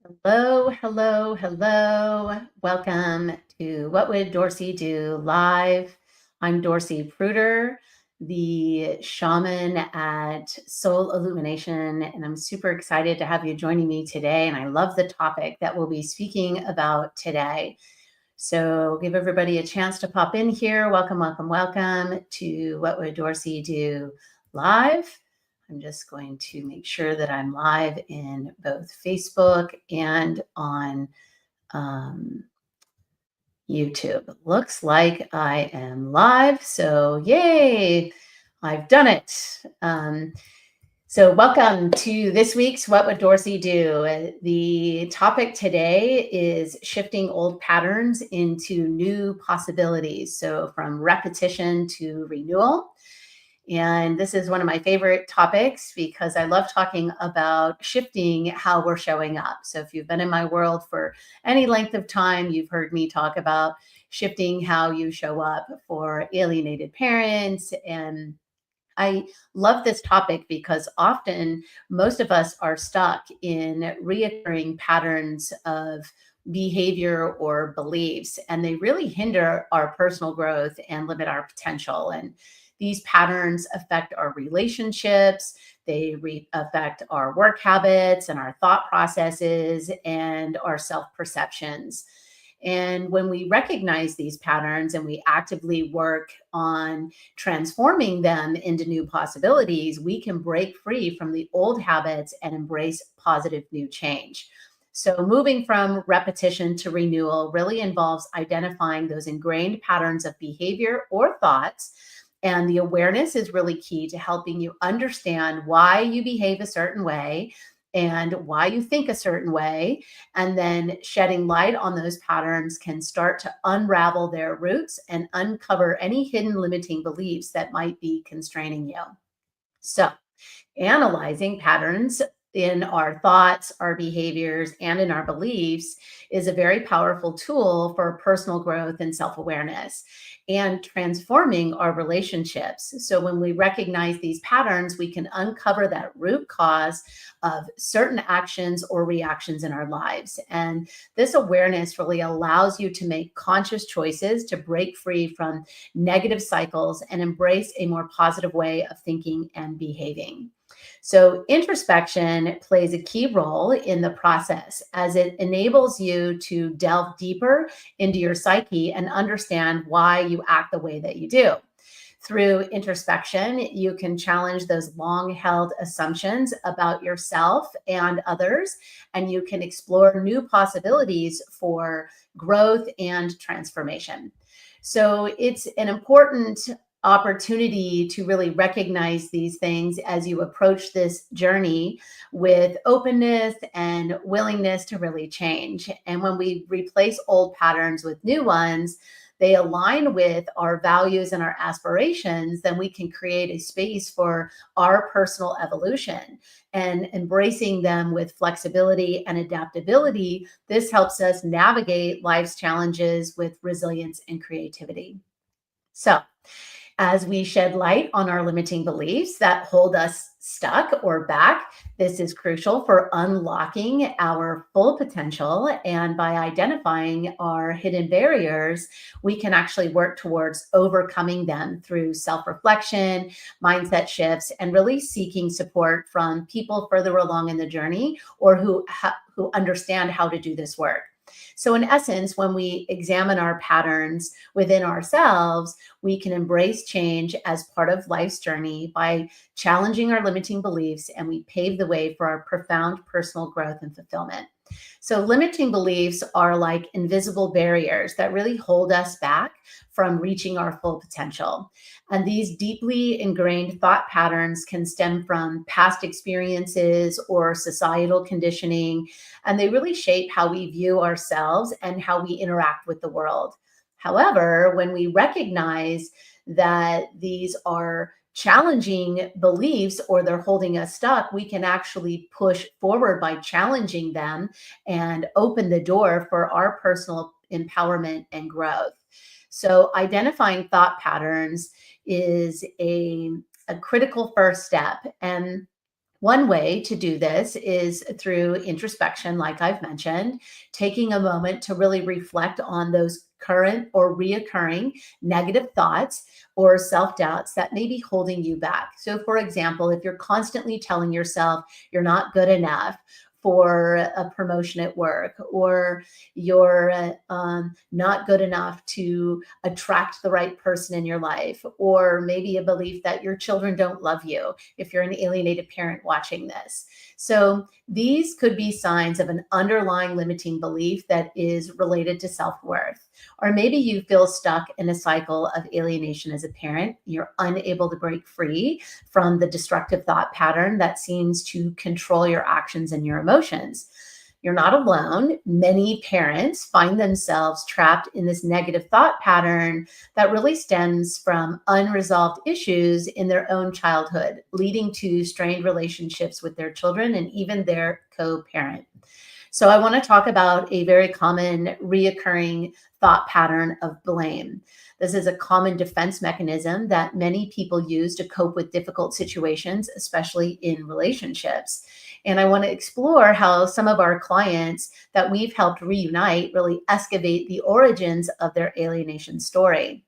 Hello, hello, hello. Welcome to What Would Dorcy Do live. I'm Dorcy Pruter, the shaman at Soul Illumination, and I'm super excited to have you joining me today. And I love the topic that we'll be speaking about today. So give everybody a chance to pop in here. Welcome, welcome, welcome to What Would Dorcy Do live. I'm just going to make sure that I'm live in both Facebook and on um, YouTube. Looks like I am live. So, yay, I've done it. So, welcome to this week's What Would Dorcy Do? The topic today is shifting old patterns into new possibilities. So, from repetition to renewal. And this is one of my favorite topics because I love talking about shifting how we're showing up. So, if you've been in my world for any length of time, you've heard me talk about shifting how you show up for alienated parents. And I love this topic because often most of us are stuck in reoccurring patterns of behavior or beliefs, and they really hinder our personal growth and limit our potential. And these patterns affect our relationships, they affect our work habits and our thought processes and our self perceptions. And when we recognize these patterns and we actively work on transforming them into new possibilities, we can break free from the old habits and embrace positive new change. So, moving from repetition to renewal really involves identifying those ingrained patterns of behavior or thoughts. And the awareness is really key to helping you understand why you behave a certain way and why you think a certain way. And then shedding light on those patterns can start to unravel their roots and uncover any hidden limiting beliefs that might be constraining you. So, analyzing patterns in our thoughts, our behaviors, and in our beliefs is a very powerful tool for personal growth and self awareness and transforming our relationships. So, when we recognize these patterns, we can uncover that root cause of certain actions or reactions in our lives. And this awareness really allows you to make conscious choices to break free from negative cycles and embrace a more positive way of thinking and behaving. So, introspection plays a key role in the process as it enables you to delve deeper into your psyche and understand why you act the way that you do. Through introspection, you can challenge those long held assumptions about yourself and others, and you can explore new possibilities for growth and transformation. So, it's an important opportunity to really recognize these things as you approach this journey with openness and willingness to really change. And when we replace old patterns with new ones, they align with our values and our aspirations, then we can create a space for our personal evolution and embracing them with flexibility and adaptability. This helps us navigate life's challenges with resilience and creativity. So, as we shed light on our limiting beliefs that hold us stuck or back, this is crucial for unlocking our full potential. And by identifying our hidden barriers, we can actually work towards overcoming them through self reflection, mindset shifts, and really seeking support from people further along in the journey or who understand how to do this work. So, in essence, when we examine our patterns within ourselves, we can embrace change as part of life's journey by challenging our limiting beliefs, and we pave the way for our profound personal growth and fulfillment. So, limiting beliefs are like invisible barriers that really hold us back from reaching our full potential. And these deeply ingrained thought patterns can stem from past experiences or societal conditioning, and they really shape how we view ourselves and how we interact with the world. However, when we recognize that these are challenging beliefs or they're holding us stuck, we can actually push forward by challenging them and open the door for our personal empowerment and growth. So, identifying thought patterns is a critical first step. And One way to do this is through introspection, like I've mentioned, taking a moment to really reflect on those current or reoccurring negative thoughts or self doubts that may be holding you back. So, for example, if you're constantly telling yourself you're not good enough for a promotion at work, or you're not good enough to attract the right person in your life, or maybe a belief that your children don't love you if you're an alienated parent watching this. So these could be signs of an underlying limiting belief that is related to self worth. Or maybe you feel stuck in a cycle of alienation as a parent. You're unable to break free from the destructive thought pattern that seems to control your actions and your emotions. You're not alone. Many parents find themselves trapped in this negative thought pattern that really stems from unresolved issues in their own childhood, leading to strained relationships with their children and even their co parent. So, I want to talk about a very common reoccurring thought pattern of blame. This is a common defense mechanism that many people use to cope with difficult situations, especially in relationships. And I want to explore how some of our clients that we've helped reunite really excavate the origins of their alienation story.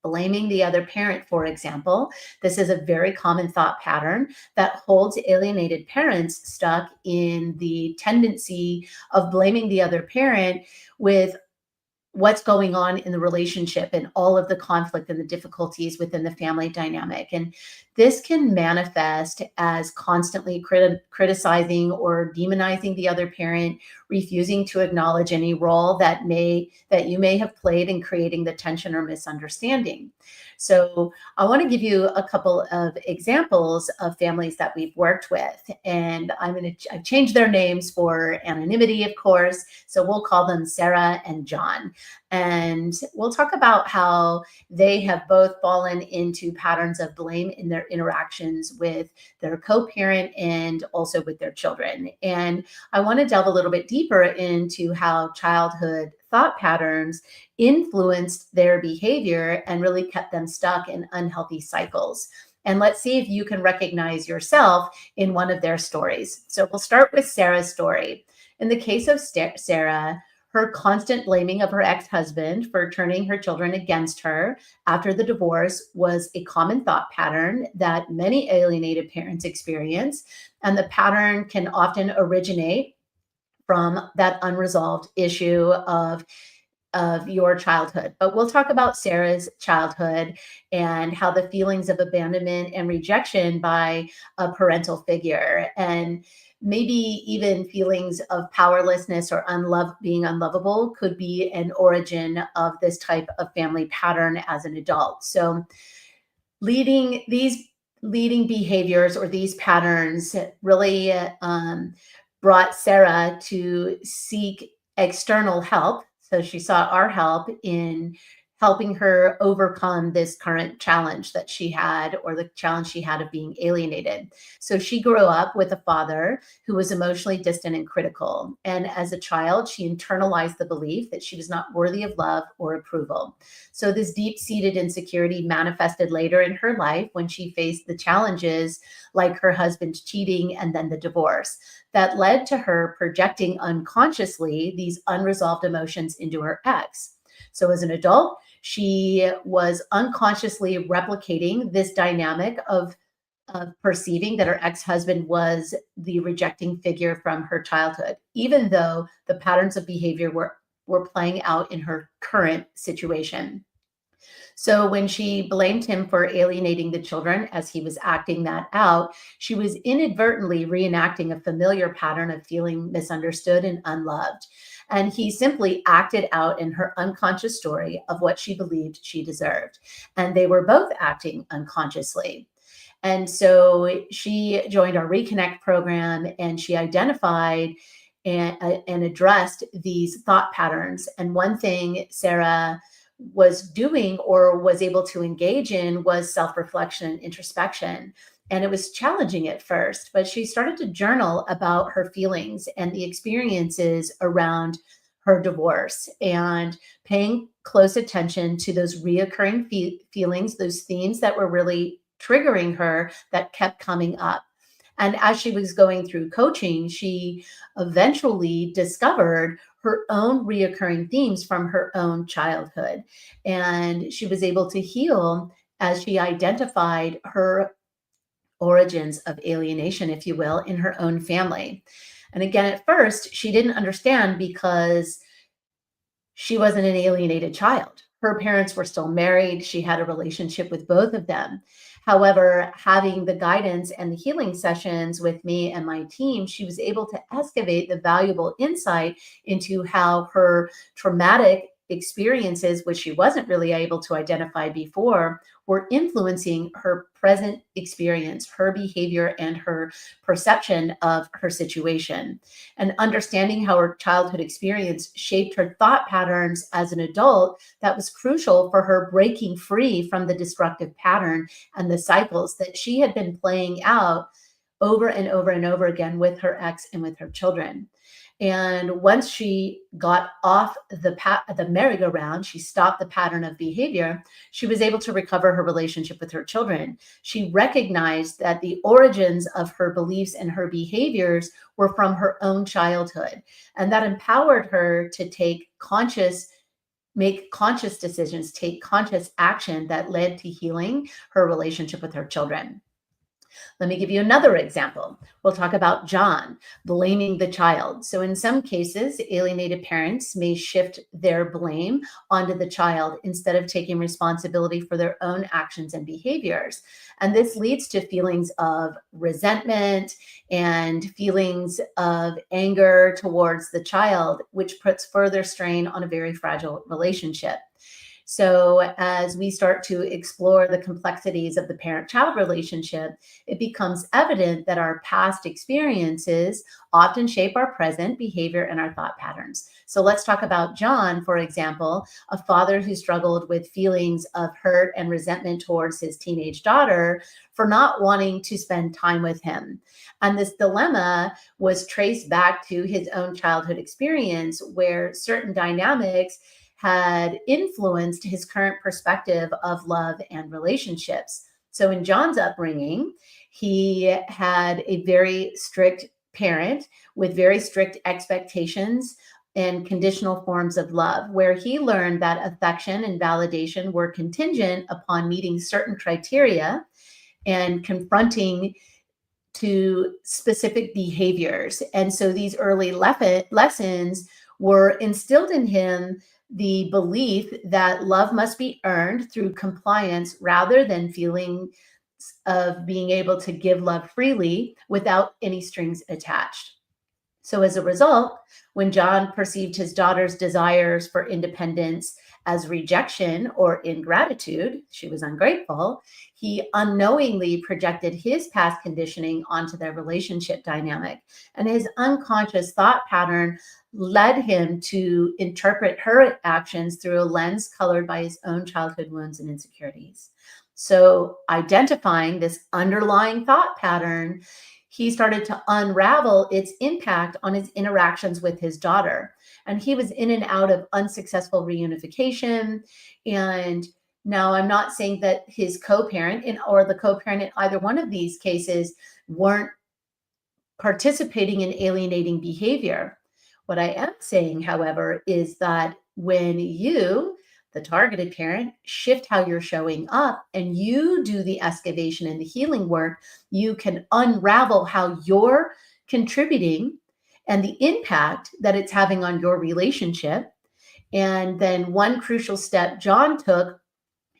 Blaming the other parent, for example, this is a very common thought pattern that holds alienated parents stuck in the tendency of blaming the other parent with what's going on in the relationship and all of the conflict and the difficulties within the family dynamic. And this can manifest as constantly criticizing or demonizing the other parent, refusing to acknowledge any role that you may have played in creating the tension or misunderstanding. So I want to give you a couple of examples of families that we've worked with, and I've changed their names for anonymity, of course. So we'll call them Sarah and John. And we'll talk about how they have both fallen into patterns of blame in their interactions with their co parent and also with their children. And I want to delve a little bit deeper into how childhood thought patterns influenced their behavior and really kept them stuck in unhealthy cycles. And let's see if you can recognize yourself in one of their stories. So we'll start with Sarah's story. In the case of Sarah, her constant blaming of her ex husband for turning her children against her after the divorce was a common thought pattern that many alienated parents experience. And the pattern can often originate from that unresolved issue of your childhood. But we'll talk about Sarah's childhood and how the feelings of abandonment and rejection by a parental figure, and maybe even feelings of powerlessness or being unlovable, could be an origin of this type of family pattern as an adult. So leading behaviors or these patterns really brought Sarah to seek external help. So she sought our help in helping her overcome this current challenge that she had, or the challenge she had of being alienated. So she grew up with a father who was emotionally distant and critical. And as a child, she internalized the belief that she was not worthy of love or approval. So this deep seated insecurity manifested later in her life when she faced the challenges like her husband's cheating and then the divorce that led to her projecting unconsciously these unresolved emotions into her ex. So as an adult, she was unconsciously replicating this dynamic of perceiving that her ex-husband was the rejecting figure from her childhood, even though the patterns of behavior were playing out in her current situation. So when she blamed him for alienating the children as he was acting that out, she was inadvertently reenacting a familiar pattern of feeling misunderstood and unloved. And he simply acted out in her unconscious story of what she believed she deserved. And they were both acting unconsciously. And so she joined our Reconnect program, and she identified and addressed these thought patterns. And one thing Sarah was doing or was able to engage in was self-reflection and introspection. And it was challenging at first, but she started to journal about her feelings and the experiences around her divorce, and paying close attention to those reoccurring feelings, those themes that were really triggering her that kept coming up. And as she was going through coaching, she eventually discovered her own reoccurring themes from her own childhood. And she was able to heal as she identified her origins of alienation, if you will, in her own family. And again, at first, she didn't understand because she wasn't an alienated child. Her parents were still married. She had a relationship with both of them. However, having the guidance and the healing sessions with me and my team, she was able to excavate the valuable insight into how her traumatic experiences, which she wasn't really able to identify before, were influencing her present experience, her behavior, and her perception of her situation. And understanding how her childhood experience shaped her thought patterns as an adult, that was crucial for her breaking free from the destructive pattern and the cycles that she had been playing out over and over and over again with her ex and with her children. And once she got off the merry-go-round, she stopped the pattern of behavior, she was able to recover her relationship with her children. She recognized that the origins of her beliefs and her behaviors were from her own childhood. And that empowered her to make conscious decisions, take conscious action that led to healing her relationship with her children. Let me give you another example. We'll talk about John blaming the child. So, in some cases, alienated parents may shift their blame onto the child instead of taking responsibility for their own actions and behaviors. And this leads to feelings of resentment and feelings of anger towards the child, which puts further strain on a very fragile relationship. So, as we start to explore the complexities of the parent child relationship, it becomes evident that our past experiences often shape our present behavior and our thought patterns. So, let's talk about John, for example, a father who struggled with feelings of hurt and resentment towards his teenage daughter for not wanting to spend time with him. And this dilemma was traced back to his own childhood experience, where certain dynamics had influenced his current perspective of love and relationships. So, in John's upbringing, he had a very strict parent with very strict expectations and conditional forms of love, where he learned that affection and validation were contingent upon meeting certain criteria and confronting to specific behaviors. And so these early lessons were instilled in him the belief that love must be earned through compliance rather than feeling of being able to give love freely without any strings attached. So, as a result, when John perceived his daughter's desires for independence as rejection or ingratitude, she was ungrateful, he unknowingly projected his past conditioning onto their relationship dynamic. And his unconscious thought pattern led him to interpret her actions through a lens colored by his own childhood wounds and insecurities. So, identifying this underlying thought pattern, he started to unravel its impact on his interactions with his daughter. And he was in and out of unsuccessful reunification. And now I'm not saying that his co-parent or the co-parent in either one of these cases weren't participating in alienating behavior. What I am saying, however, is that when you, the targeted parent, shift how you're showing up and you do the excavation and the healing work, you can unravel how you're contributing and the impact that it's having on your relationship. And then one crucial step John took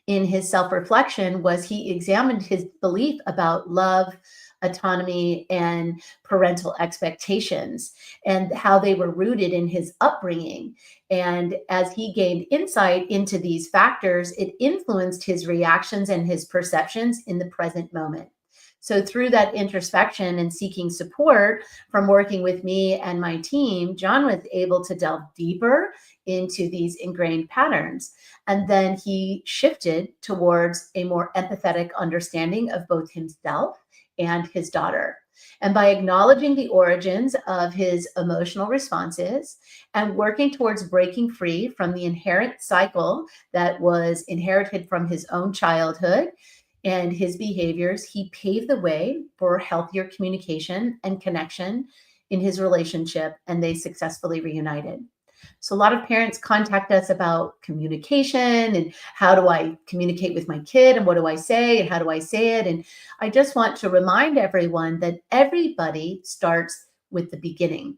in his self-reflection was he examined his belief about love, autonomy, and parental expectations and how they were rooted in his upbringing. And as he gained insight into these factors, it influenced his reactions and his perceptions in the present moment. So, through that introspection and seeking support from working with me and my team, John was able to delve deeper into these ingrained patterns. And then he shifted towards a more empathetic understanding of both himself and his daughter. And by acknowledging the origins of his emotional responses and working towards breaking free from the inherent cycle that was inherited from his own childhood, and his behaviors, he paved the way for healthier communication and connection in his relationship, and they successfully reunited. So a lot of parents contact us about communication and how do I communicate with my kid and what do I say and how do I say it? And I just want to remind everyone that everybody starts with the beginning.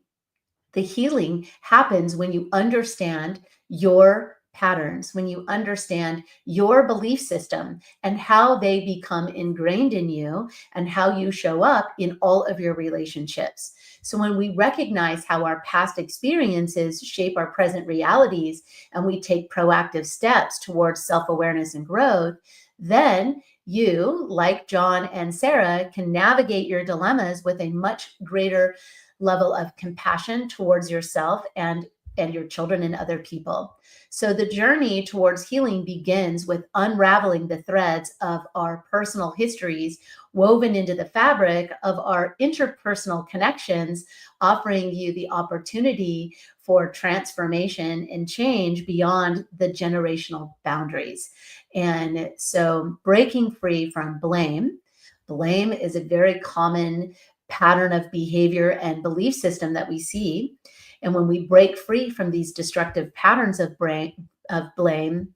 The healing happens when you understand your patterns, when you understand your belief system and how they become ingrained in you and how you show up in all of your relationships. So when we recognize how our past experiences shape our present realities and we take proactive steps towards self-awareness and growth, then you, like John and Sarah, can navigate your dilemmas with a much greater level of compassion towards yourself and your children and other people. So the journey towards healing begins with unraveling the threads of our personal histories woven into the fabric of our interpersonal connections, offering you the opportunity for transformation and change beyond the generational boundaries. And so breaking free from blame. Blame is a very common pattern of behavior and belief system that we see. And when we break free from these destructive patterns of blame,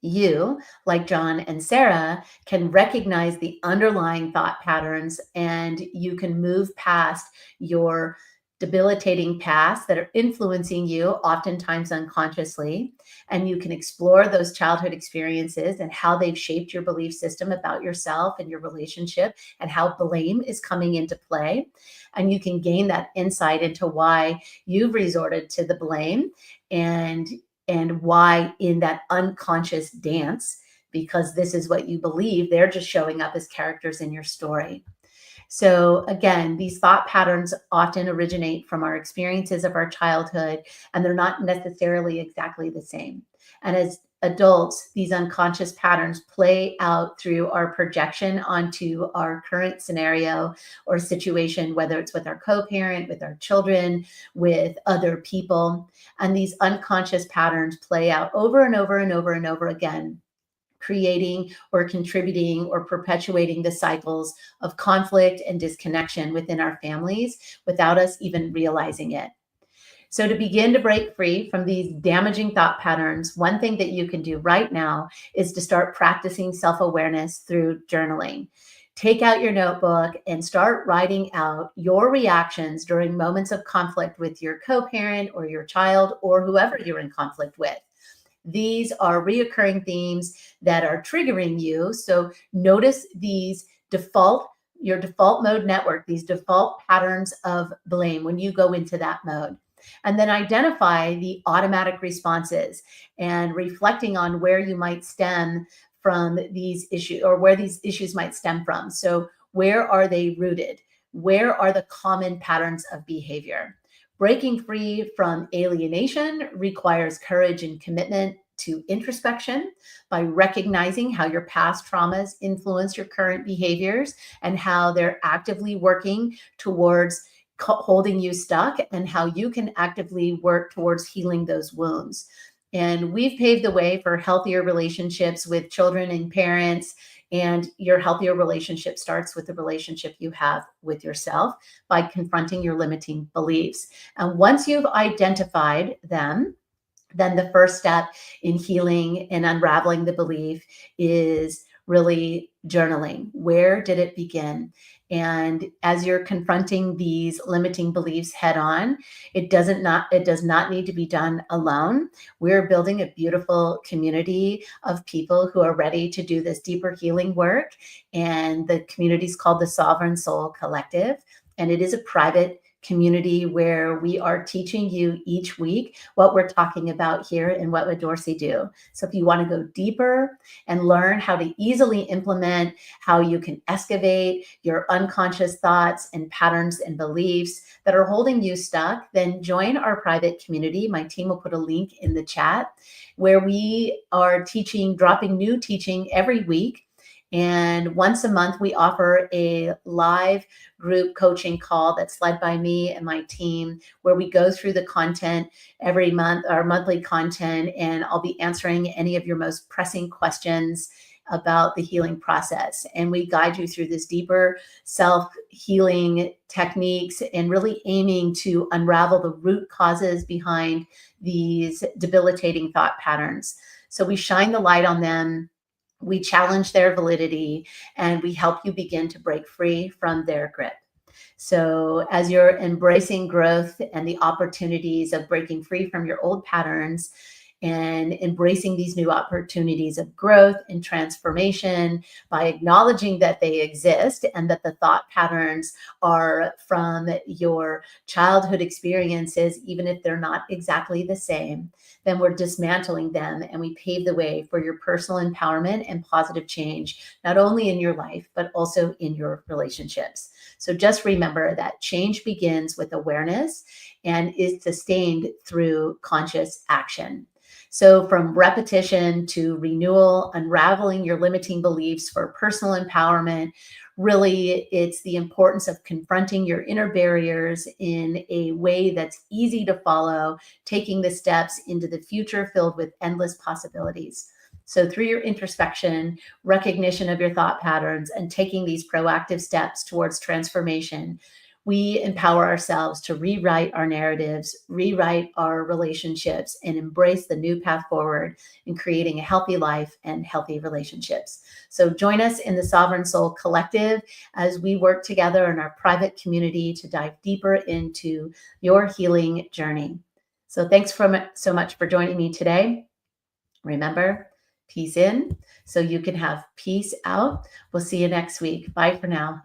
you, like John and Sarah, can recognize the underlying thought patterns and you can move past your debilitating past that are influencing you, oftentimes unconsciously. And you can explore those childhood experiences and how they've shaped your belief system about yourself and your relationship and how blame is coming into play. And you can gain that insight into why you've resorted to the blame and why in that unconscious dance, because this is what you believe, they're just showing up as characters in your story. So again, these thought patterns often originate from our experiences of our childhood, and they're not necessarily exactly the same. And as adults, these unconscious patterns play out through our projection onto our current scenario or situation, whether it's with our co-parent, with our children, with other people. And these unconscious patterns play out over and over and over and over again, creating or contributing or perpetuating the cycles of conflict and disconnection within our families without us even realizing it. So to begin to break free from these damaging thought patterns, one thing that you can do right now is to start practicing self-awareness through journaling. Take out your notebook and start writing out your reactions during moments of conflict with your co-parent or your child or whoever you're in conflict with. These are reoccurring themes that are triggering you. So notice these your default mode network, these default patterns of blame when you go into that mode. And then identify the automatic responses and reflecting on where you might stem from these issues or where these issues might stem from. So where are they rooted? Where are the common patterns of behavior? Breaking free from alienation requires courage and commitment to introspection by recognizing how your past traumas influence your current behaviors and how they're actively working towards holding you stuck and how you can actively work towards healing those wounds. And we've paved the way for healthier relationships with children and parents. And your healthier relationship starts with the relationship you have with yourself by confronting your limiting beliefs. And once you've identified them, then the first step in healing and unraveling the belief is really journaling. Where did it begin? And as you're confronting these limiting beliefs head on, it does not need to be done alone. We're building a beautiful community of people who are ready to do this deeper healing work. And the community is called the Sovereign Soul Collective. And it is a private community where we are teaching you each week what we're talking about here in What Would Dorcy Do? So if you want to go deeper and learn how to easily implement how you can excavate your unconscious thoughts and patterns and beliefs that are holding you stuck, then join our private community. My team will put a link in the chat where we are dropping new teaching every week. And once a month, we offer a live group coaching call that's led by me and my team, where we go through the content every month, our monthly content, and I'll be answering any of your most pressing questions about the healing process. And we guide you through this deeper self-healing techniques and really aiming to unravel the root causes behind these debilitating thought patterns. So we shine the light on them, we challenge their validity, and we help you begin to break free from their grip. So, as you're embracing growth and the opportunities of breaking free from your old patterns and embracing these new opportunities of growth and transformation by acknowledging that they exist and that the thought patterns are from your childhood experiences, even if they're not exactly the same, then we're dismantling them and we pave the way for your personal empowerment and positive change, not only in your life, but also in your relationships. So just remember that change begins with awareness and is sustained through conscious action. So, from repetition to renewal, unraveling your limiting beliefs for personal empowerment, really, it's the importance of confronting your inner barriers in a way that's easy to follow, taking the steps into the future filled with endless possibilities. So, through your introspection, recognition of your thought patterns, and taking these proactive steps towards transformation, we empower ourselves to rewrite our narratives, rewrite our relationships, and embrace the new path forward in creating a healthy life and healthy relationships. So join us in the Sovereign Soul Collective as we work together in our private community to dive deeper into your healing journey. So thanks so much for joining me today. Remember, peace in so you can have peace out. We'll see you next week. Bye for now.